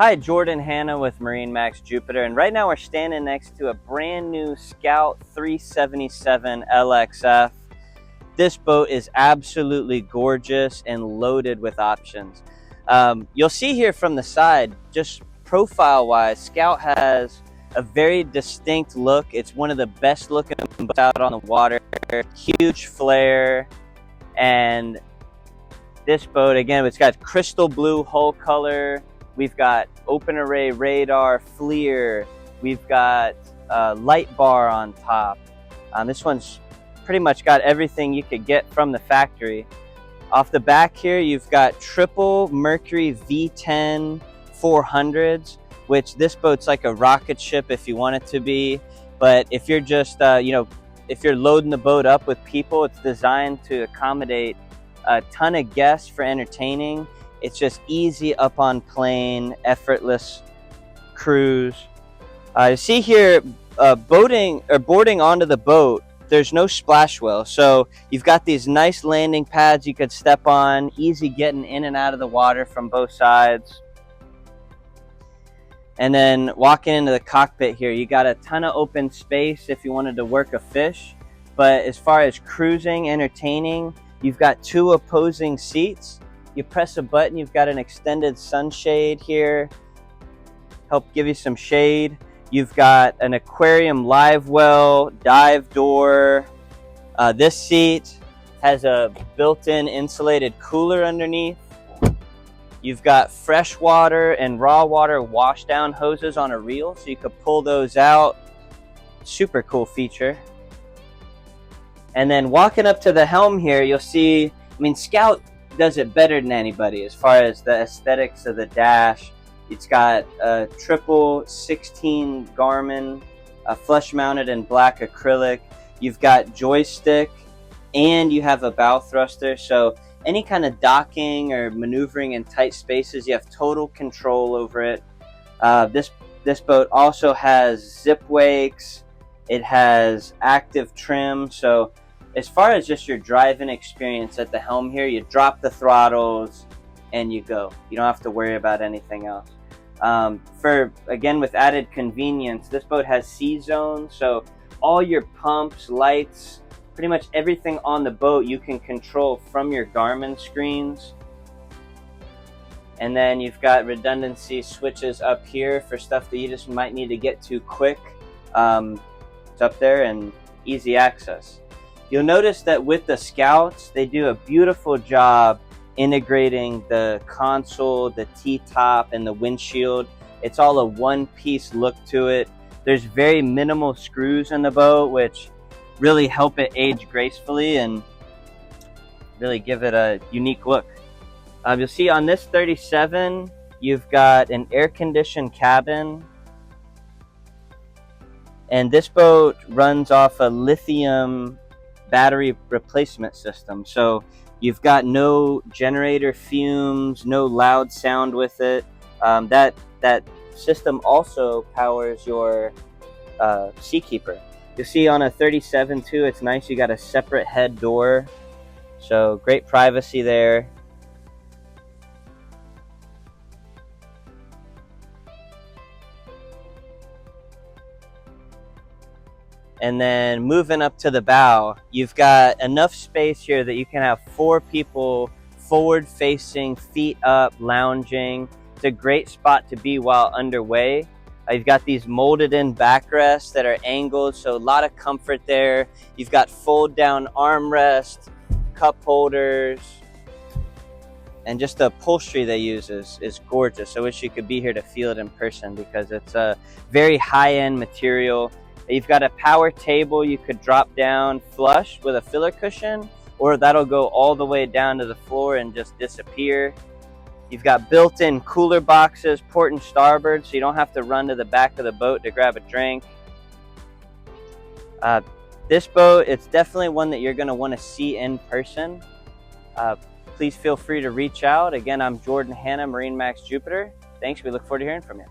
Hi, Jordan Hanna with MarineMax Jupiter, and right now we're standing next to a brand new Scout 377 LXF. This boat is absolutely gorgeous and loaded with options. You'll see here from the side, just profile-wise, Scout has a very distinct look. It's one of the best looking boats out on the water, huge flare, and this boat, again, it's got crystal blue hull color. We've got open array radar, FLIR. We've got light bar on top. This one's pretty much got everything you could get from the factory. Off the back here, you've got triple Mercury V10 400s, which this boat's like a rocket ship if you want it to be. But if you're just, if you're loading the boat up with people, it's designed to accommodate a ton of guests for entertaining. It's just easy up on plane, effortless cruise. You see here, boarding onto the boat, there's no splash well. So you've got these nice landing pads you could step on, easy getting in and out of the water from both sides. And then walking into the cockpit here, you got a ton of open space if you wanted to work a fish. But as far as cruising, entertaining, you've got two opposing seats. You press a button, you've got an extended sunshade here, help give you some shade. You've got an aquarium live well, dive door. This seat has a built-in insulated cooler underneath. You've got fresh water and raw water wash down hoses on a reel, so you could pull those out. Super cool feature. And then walking up to the helm here, you'll see, Scout does it better than anybody as far as the aesthetics of the dash. It's got a triple 16 Garmin, flush mounted in black acrylic. You've got joystick and you have a bow thruster. So any kind of docking or maneuvering in tight spaces, you have total control over it. This boat also has zip wakes. It has active trim. So as far as just your driving experience at the helm here, you drop the throttles and you go. You don't have to worry about anything else. Again, with added convenience, this boat has C-zone, so all your pumps, lights, pretty much everything on the boat you can control from your Garmin screens. And then you've got redundancy switches up here for stuff that you just might need to get to quick. It's up there and easy access. You'll notice that with the Scouts, they do a beautiful job integrating the console, the T-top, and the windshield. It's all a one-piece look to it. There's very minimal screws in the boat, which really help it age gracefully and really give it a unique look. You'll see on this 37, you've got an air-conditioned cabin. And this boat runs off a lithium battery replacement system, so you've got no generator fumes, no loud sound with it. That system also powers your Seakeeper. You'll see on a 37 too, it's nice, you got a separate head door, so great privacy there. And then moving up to the bow, you've got enough space here that you can have 4 people forward facing, feet up, lounging. It's a great spot to be while underway. You've got these molded in backrests that are angled, so a lot of comfort there. You've got fold down armrest, cup holders, and just the upholstery they use is gorgeous. I wish you could be here to feel it in person because it's a very high-end material. You've got a power table you could drop down flush with a filler cushion, or that'll go all the way down to the floor and just disappear. You've got built-in cooler boxes, port and starboard, so you don't have to run to the back of the boat to grab a drink. This boat, it's definitely one that you're going to want to see in person. Please feel free to reach out. Again, I'm Jordan Hanna, MarineMax Jupiter. Thanks. We look forward to hearing from you.